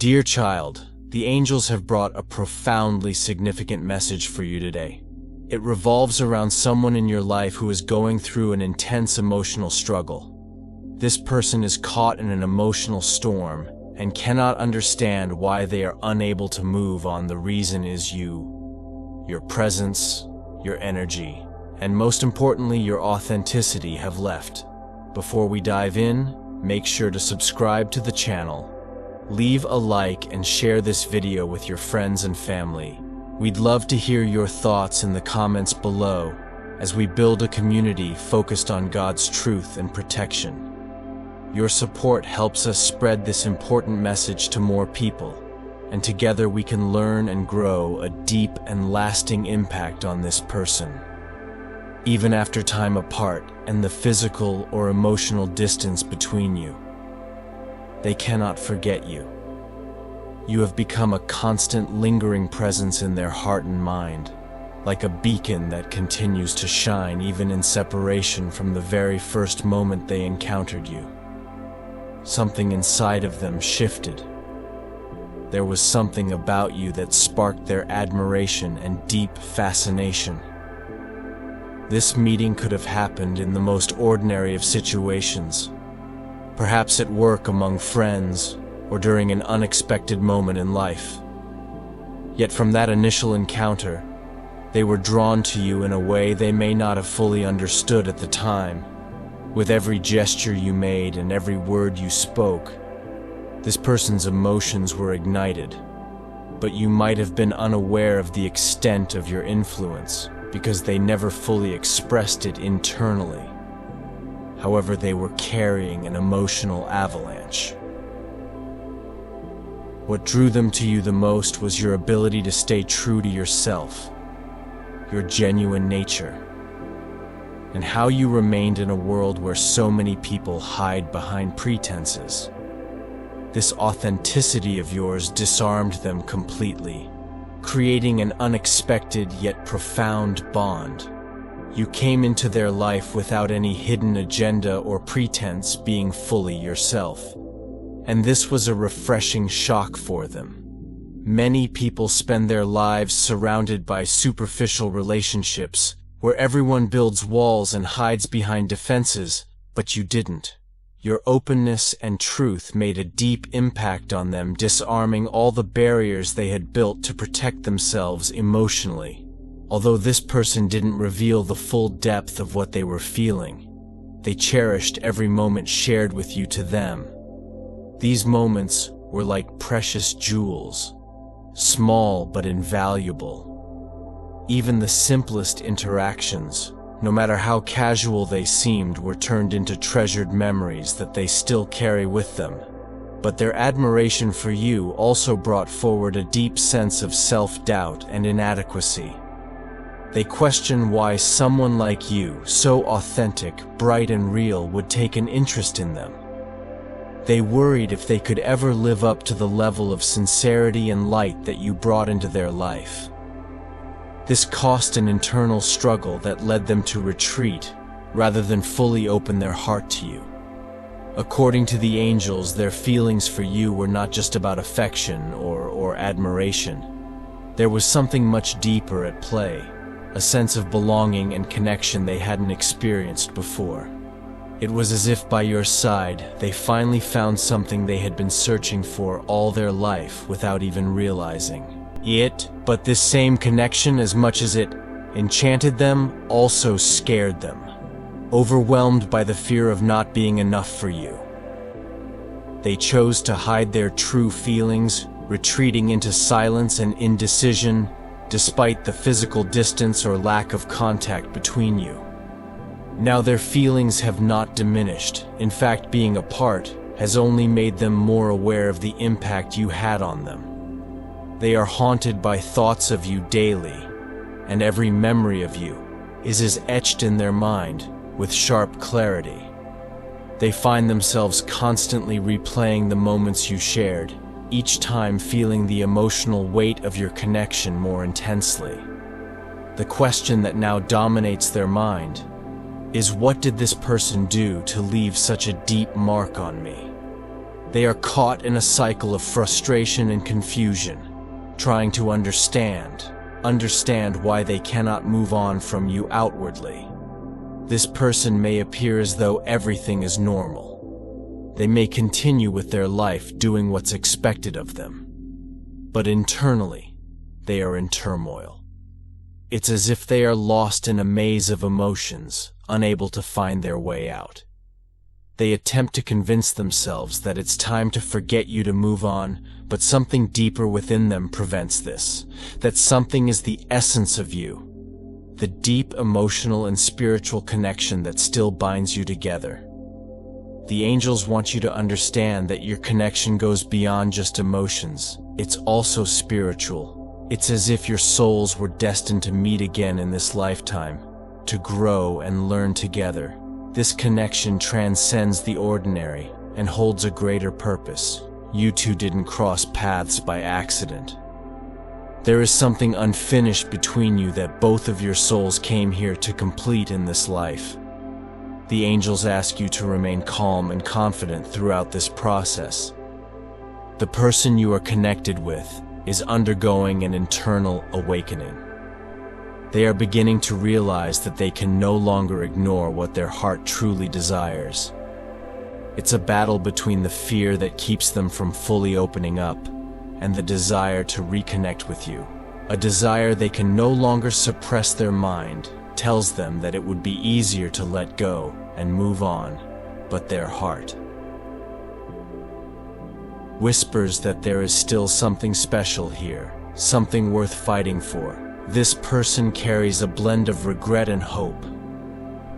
Dear child, the angels have brought a profoundly significant message for you today. It revolves around someone in your life who is going through an intense emotional struggle. This person is caught in an emotional storm and cannot understand why they are unable to move on. The reason is you. Your presence, your energy, and most importantly, your authenticity have left. Before we dive in, make sure to subscribe to the channel, leave a like, and share this video with your friends and family. We'd love to hear your thoughts in the comments below as we build a community focused on God's truth and protection. Your support helps us spread this important message to more people, and together we can learn and grow a deep and lasting impact on this person. Even after time apart and the physical or emotional distance between you, they cannot forget you. You have become a constant, lingering presence in their heart and mind, like a beacon that continues to shine even in separation from the very first moment they encountered you. Something inside of them shifted. There was something about you that sparked their admiration and deep fascination. This meeting could have happened in the most ordinary of situations, perhaps at work among friends, or during an unexpected moment in life. Yet from that initial encounter, they were drawn to you in a way they may not have fully understood at the time. With every gesture you made and every word you spoke, this person's emotions were ignited, but you might have been unaware of the extent of your influence because they never fully expressed it internally. However, they were carrying an emotional avalanche. What drew them to you the most was your ability to stay true to yourself, your genuine nature, and how you remained in a world where so many people hide behind pretenses. This authenticity of yours disarmed them completely, creating an unexpected yet profound bond. You came into their life without any hidden agenda or pretense, being fully yourself. And this was a refreshing shock for them. Many people spend their lives surrounded by superficial relationships, where everyone builds walls and hides behind defenses, but you didn't. Your openness and truth made a deep impact on them, disarming all the barriers they had built to protect themselves emotionally. Although this person didn't reveal the full depth of what they were feeling, they cherished every moment shared with you to them. These moments were like precious jewels, small but invaluable. Even the simplest interactions, no matter how casual they seemed, were turned into treasured memories that they still carry with them. But their admiration for you also brought forward a deep sense of self-doubt and inadequacy. They question why someone like you, so authentic, bright and real, would take an interest in them. They worried if they could ever live up to the level of sincerity and light that you brought into their life. This caused an internal struggle that led them to retreat rather than fully open their heart to you. According to the angels, their feelings for you were not just about affection or admiration. There was something much deeper at play, a sense of belonging and connection they hadn't experienced before. It was as if by your side, they finally found something they had been searching for all their life without even realizing it. But this same connection, as much as it enchanted them, also scared them, overwhelmed by the fear of not being enough for you. They chose to hide their true feelings, retreating into silence and indecision, despite the physical distance or lack of contact between you. Now their feelings have not diminished. In fact, being apart has only made them more aware of the impact you had on them. They are haunted by thoughts of you daily, and every memory of you is as etched in their mind with sharp clarity. They find themselves constantly replaying the moments you shared, each time feeling the emotional weight of your connection more intensely. The question that now dominates their mind is, what did this person do to leave such a deep mark on me? They are caught in a cycle of frustration and confusion, trying to understand why they cannot move on from you outwardly. This person may appear as though everything is normal. They may continue with their life doing what's expected of them. But internally, they are in turmoil. It's as if they are lost in a maze of emotions, unable to find their way out. They attempt to convince themselves that it's time to forget you to move on, but something deeper within them prevents this. That something is the essence of you, the deep emotional and spiritual connection that still binds you together. The angels want you to understand that your connection goes beyond just emotions. It's also spiritual. It's as if your souls were destined to meet again in this lifetime, to grow and learn together. This connection transcends the ordinary and holds a greater purpose. You two didn't cross paths by accident. There is something unfinished between you that both of your souls came here to complete in this life. The angels ask you to remain calm and confident throughout this process. The person you are connected with is undergoing an internal awakening. They are beginning to realize that they can no longer ignore what their heart truly desires. It's a battle between the fear that keeps them from fully opening up and the desire to reconnect with you. A desire they can no longer suppress. Their mind tells them that it would be easier to let go and move on, but their heart whispers that there is still something special here, something worth fighting for. This person carries a blend of regret and hope.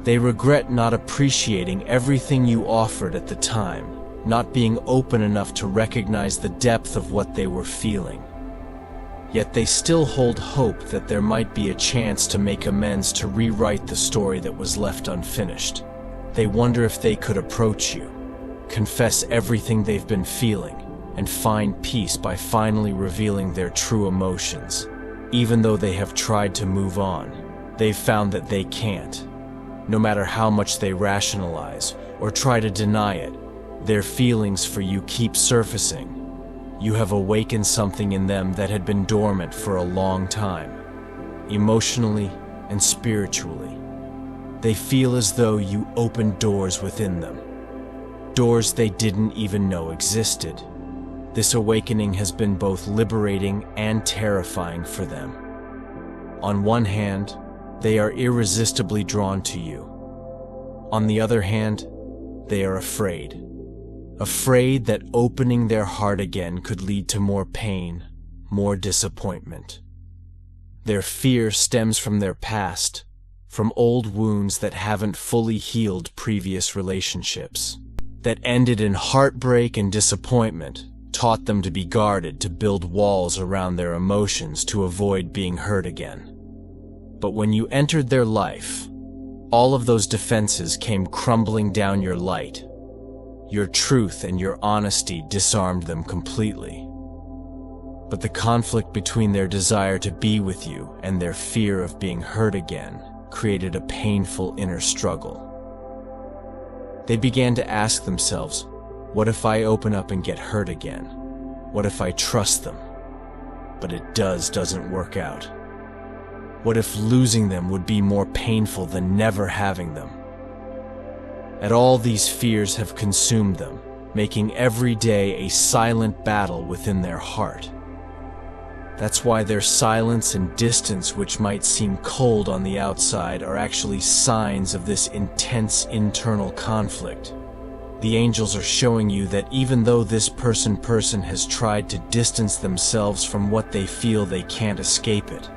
They regret not appreciating everything you offered at the time, not being open enough to recognize the depth of what they were feeling. Yet they still hold hope that there might be a chance to make amends, to rewrite the story that was left unfinished. They wonder if they could approach you, confess everything they've been feeling, and find peace by finally revealing their true emotions. Even though they have tried to move on, they've found that they can't. No matter how much they rationalize or try to deny it, their feelings for you keep surfacing. You have awakened something in them that had been dormant for a long time, emotionally and spiritually. They feel as though you opened doors within them, doors they didn't even know existed. This awakening has been both liberating and terrifying for them. On one hand, they are irresistibly drawn to you. On the other hand, they are afraid. Afraid that opening their heart again could lead to more pain, more disappointment. Their fear stems from their past, from old wounds that haven't fully healed previous relationships, that ended in heartbreak and disappointment, taught them to be guarded, to build walls around their emotions to avoid being hurt again. But when you entered their life, all of those defenses came crumbling down. Your light, your truth, and your honesty disarmed them completely. But the conflict between their desire to be with you and their fear of being hurt again created a painful inner struggle. They began to ask themselves, what if I open up and get hurt again? What if I trust them, but it doesn't work out? What if losing them would be more painful than never having them? And all these fears have consumed them, making every day a silent battle within their heart. That's why their silence and distance, which might seem cold on the outside, are actually signs of this intense internal conflict. The angels are showing you that even though this person has tried to distance themselves from what they feel, they can't escape it.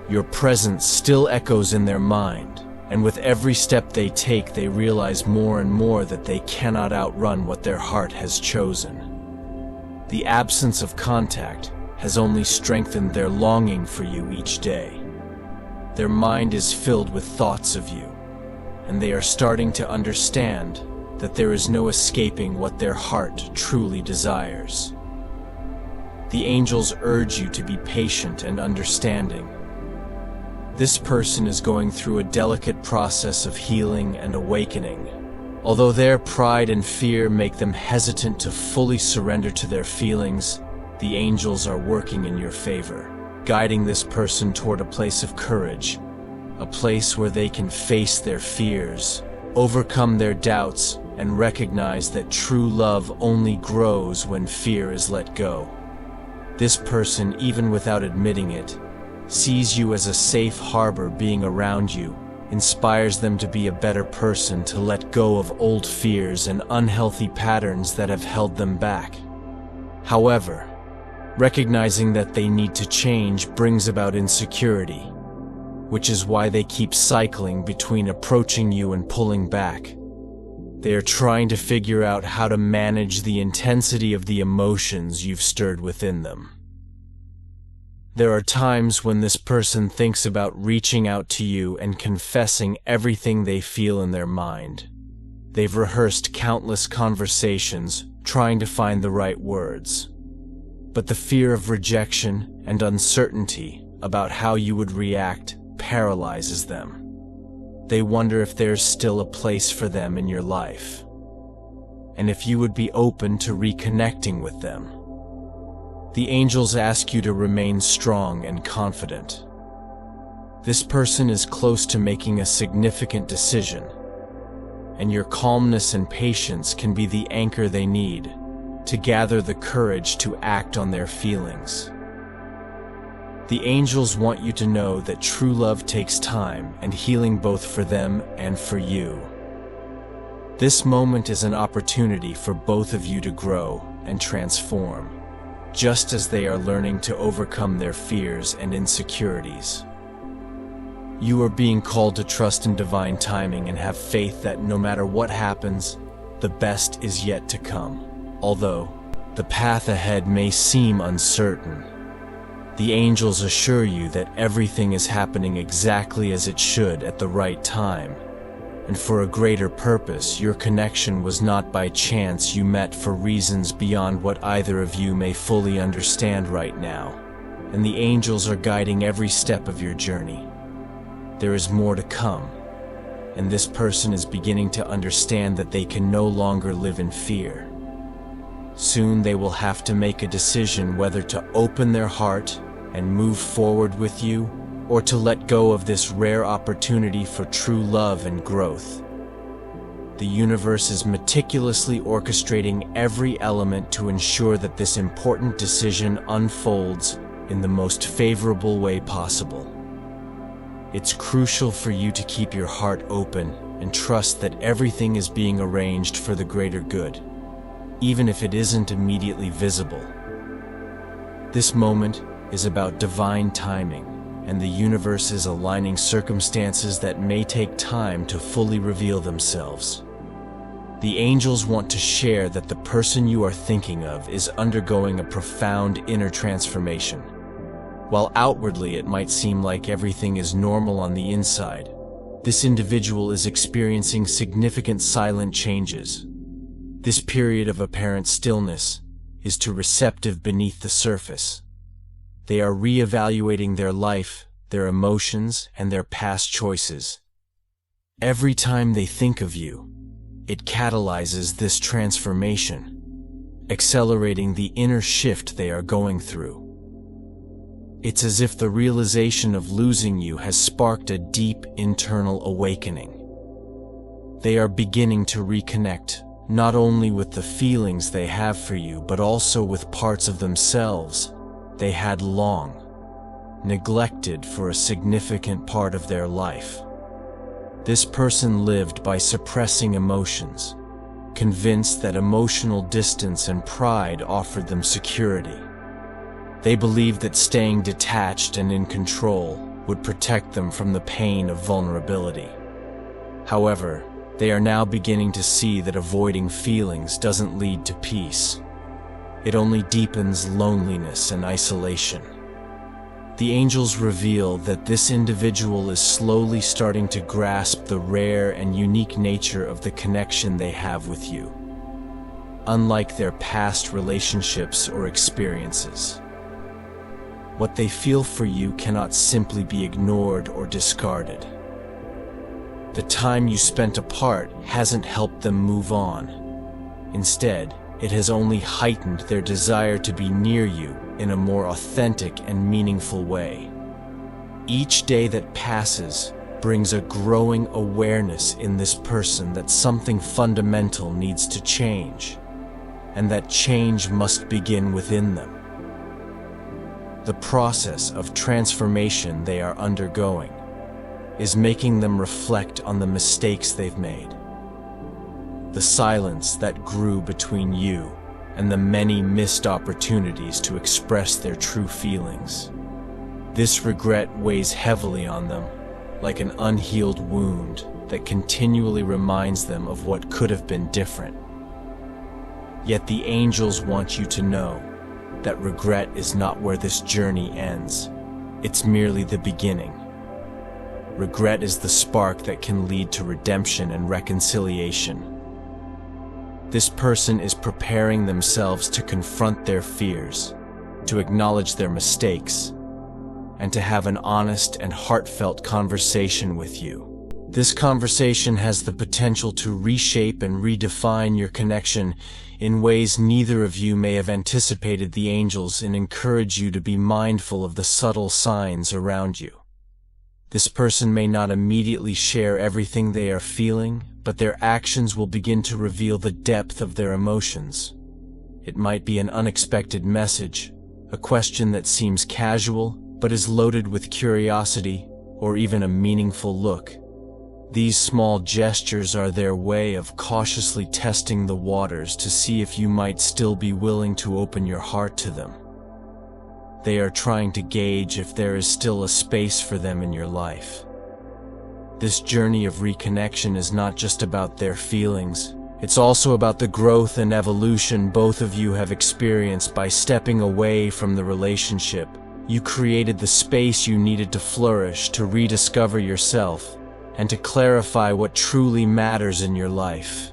Your presence still echoes in their mind, and with every step they take, they realize more and more that they cannot outrun what their heart has chosen. The absence of contact has only strengthened their longing for you each day. Their mind is filled with thoughts of you, and they are starting to understand that there is no escaping what their heart truly desires. The angels urge you to be patient and understanding. This person is going through a delicate process of healing and awakening, Although their pride and fear make them hesitant to fully surrender to their feelings, the angels are working in your favor, guiding this person toward a place of courage, a place where they can face their fears, overcome their doubts, and recognize that true love only grows when fear is let go. This person, even without admitting it, sees you as a safe harbor. Being around you inspires them to be a better person, to let go of old fears and unhealthy patterns that have held them back. However, recognizing that they need to change brings about insecurity, which is why they keep cycling between approaching you and pulling back. They are trying to figure out how to manage the intensity of the emotions you've stirred within them. There are times when this person thinks about reaching out to you and confessing everything they feel in their mind. They've rehearsed countless conversations, trying to find the right words. But the fear of rejection and uncertainty about how you would react paralyzes them. They wonder if there's still a place for them in your life, and if you would be open to reconnecting with them. The angels ask you to remain strong and confident. This person is close to making a significant decision, and your calmness and patience can be the anchor they need to gather the courage to act on their feelings. The angels want you to know that true love takes time and healing, both for them and for you. This moment is an opportunity for both of you to grow and transform, just as they are learning to overcome their fears and insecurities. You are being called to trust in divine timing and have faith that no matter what happens, the best is yet to come. Although the path ahead may seem uncertain, the angels assure you that everything is happening exactly as it should at the right time, and for a greater purpose. Your connection was not by chance. You met for reasons beyond what either of you may fully understand right now, and the angels are guiding every step of your journey. There is more to come, and this person is beginning to understand that they can no longer live in fear. Soon they will have to make a decision whether to open their heart and move forward with you, or to let go of this rare opportunity for true love and growth. The universe is meticulously orchestrating every element to ensure that this important decision unfolds in the most favorable way possible. It's crucial for you to keep your heart open and trust that everything is being arranged for the greater good, even if it isn't immediately visible. This moment is about divine timing, and the universe is aligning circumstances that may take time to fully reveal themselves. The angels want to share that the person you are thinking of is undergoing a profound inner transformation. While outwardly it might seem like everything is normal on the inside, this individual is experiencing significant silent changes. This period of apparent stillness is too receptive beneath the surface. They are reevaluating their life, their emotions, and their past choices. Every time they think of you, it catalyzes this transformation, accelerating the inner shift they are going through. It's as if the realization of losing you has sparked a deep internal awakening. They are beginning to reconnect, not only with the feelings they have for you, but also with parts of themselves they had long neglected for a significant part of their life. This person lived by suppressing emotions, convinced that emotional distance and pride offered them security. They believed that staying detached and in control would protect them from the pain of vulnerability. However, they are now beginning to see that avoiding feelings doesn't lead to peace. It only deepens loneliness and isolation. The angels reveal that this individual is slowly starting to grasp the rare and unique nature of the connection they have with you, unlike their past relationships or experiences. What they feel for you cannot simply be ignored or discarded. The time you spent apart hasn't helped them move on. Instead, it has only heightened their desire to be near you in a more authentic and meaningful way. Each day that passes brings a growing awareness in this person that something fundamental needs to change, and that change must begin within them. The process of transformation they are undergoing is making them reflect on the mistakes they've made, the silence that grew between you, and the many missed opportunities to express their true feelings. This regret weighs heavily on them, like an unhealed wound that continually reminds them of what could have been different. Yet the angels want you to know that regret is not where this journey ends. It's merely the beginning. Regret is the spark that can lead to redemption and reconciliation. This person is preparing themselves to confront their fears, to acknowledge their mistakes, and to have an honest and heartfelt conversation with you. This conversation has the potential to reshape and redefine your connection in ways neither of you may have anticipated. The angels encourage you to be mindful of the subtle signs around you. This person may not immediately share everything they are feeling, but their actions will begin to reveal the depth of their emotions. It might be an unexpected message, a question that seems casual but is loaded with curiosity, or even a meaningful look. These small gestures are their way of cautiously testing the waters to see if you might still be willing to open your heart to them. They are trying to gauge if there is still a space for them in your life. This journey of reconnection is not just about their feelings. It's also about the growth and evolution both of you have experienced by stepping away from the relationship. You created the space you needed to flourish, to rediscover yourself, and to clarify what truly matters in your life.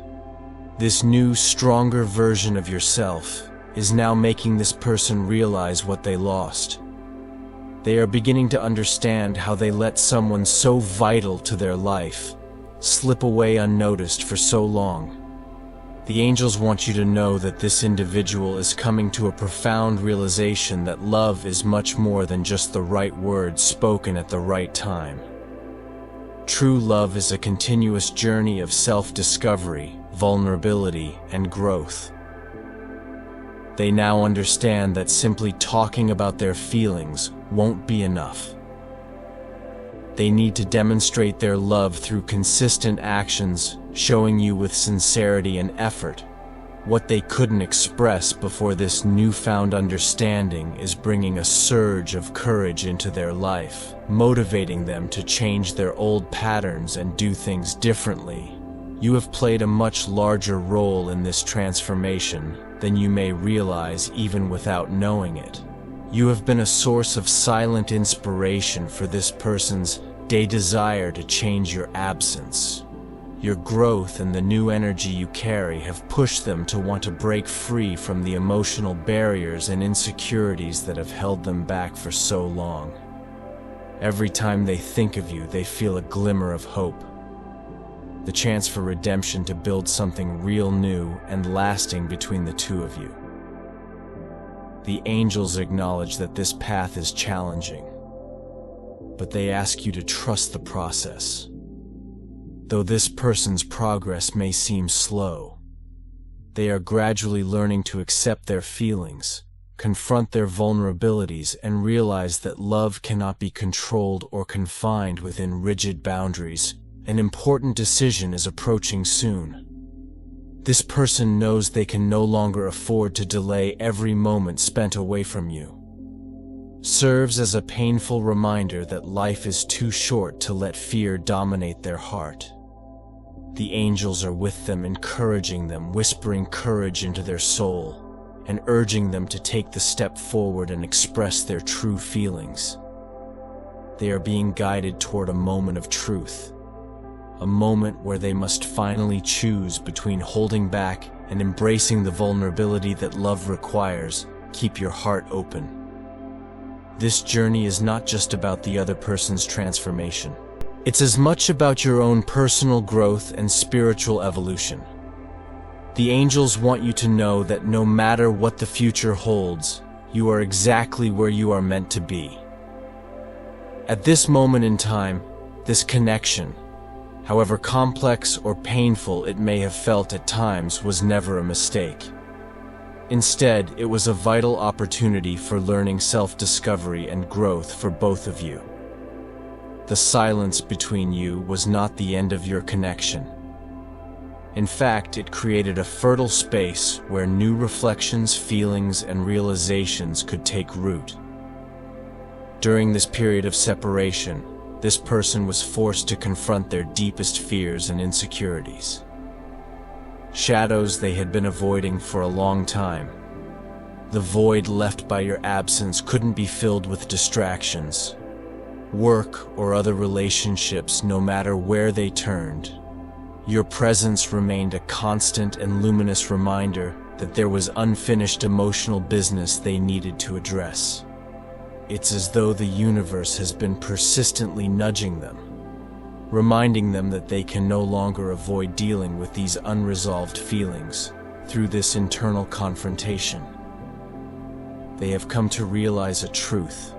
This new, stronger version of yourself is now making this person realize what they lost. They are beginning to understand how they let someone so vital to their life slip away unnoticed for so long. The angels want you to know that this individual is coming to a profound realization that love is much more than just the right words spoken at the right time. True love is a continuous journey of self-discovery, vulnerability, and growth. They now understand that simply talking about their feelings won't be enough. They need to demonstrate their love through consistent actions, showing you with sincerity and effort what they couldn't express before. This newfound understanding is bringing a surge of courage into their life, motivating them to change their old patterns and do things differently. You have played a much larger role in this transformation than you may realize even without knowing it. You have been a source of silent inspiration for this person's desire to change your absence. Your growth and the new energy you carry have pushed them to want to break free from the emotional barriers and insecurities that have held them back for so long. Every time they think of you, they feel a glimmer of hope. The chance for redemption, to build something real new and lasting between the two of you. The angels acknowledge that this path is challenging, but they ask you to trust the process. Though this person's progress may seem slow, they are gradually learning to accept their feelings, confront their vulnerabilities, and realize that love cannot be controlled or confined within rigid boundaries. An important decision is approaching soon. This person knows they can no longer afford to delay. Every moment spent away from you serves as a painful reminder that life is too short to let fear dominate their heart. The angels are with them, encouraging them, whispering courage into their soul, and urging them to take the step forward and express their true feelings. They are being guided toward a moment of truth, a moment where they must finally choose between holding back and embracing the vulnerability that love requires. Keep your heart open. This journey is not just about the other person's transformation. It's as much about your own personal growth and spiritual evolution. The angels want you to know that no matter what the future holds, you are exactly where you are meant to be. At this moment in time, this connection, however complex or painful it may have felt at times, was never a mistake. Instead, it was a vital opportunity for learning, self-discovery, and growth for both of you. The silence between you was not the end of your connection. In fact, it created a fertile space where new reflections, feelings, and realizations could take root. During this period of separation, this person was forced to confront their deepest fears and insecurities. Shadows they had been avoiding for a long time. The void left by your absence couldn't be filled with distractions, work, or other relationships. No matter where they turned, your presence remained a constant and luminous reminder that there was unfinished emotional business they needed to address. It's as though the universe has been persistently nudging them, reminding them that they can no longer avoid dealing with these unresolved feelings through this internal confrontation. They have come to realize a truth.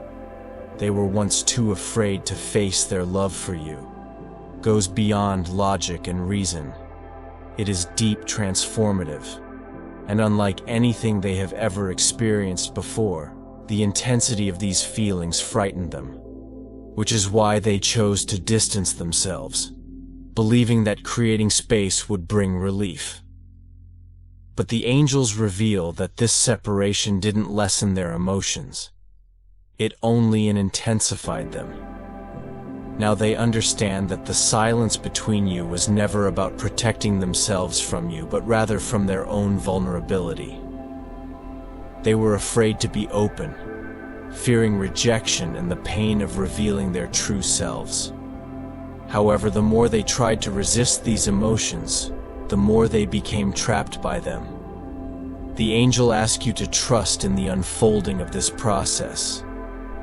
They were once too afraid to face their love for you. Goes beyond logic and reason. It is deep, transformative, and unlike anything they have ever experienced before. The intensity of these feelings frightened them, which is why they chose to distance themselves, believing that creating space would bring relief. But the angels reveal that this separation didn't lessen their emotions. It only intensified them. Now they understand that the silence between you was never about protecting themselves from you, but rather from their own vulnerability. They were afraid to be open, fearing rejection and the pain of revealing their true selves. However, the more they tried to resist these emotions, the more they became trapped by them. The angel asks you to trust in the unfolding of this process.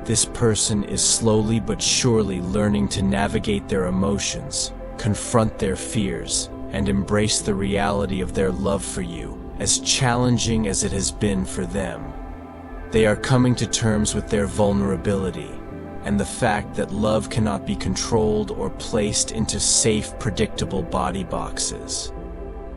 This person is slowly but surely learning to navigate their emotions, confront their fears, and embrace the reality of their love for you, as challenging as it has been for them. They are coming to terms with their vulnerability and the fact that love cannot be controlled or placed into safe, predictable body boxes.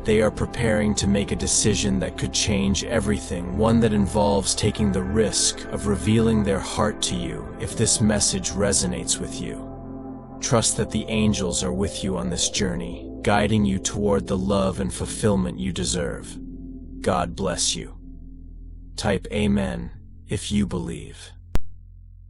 They are preparing to make a decision that could change everything, one that involves taking the risk of revealing their heart to you if this message resonates with you. Trust that the angels are with you on this journey, guiding you toward the love and fulfillment you deserve. God bless you. Type Amen if you believe.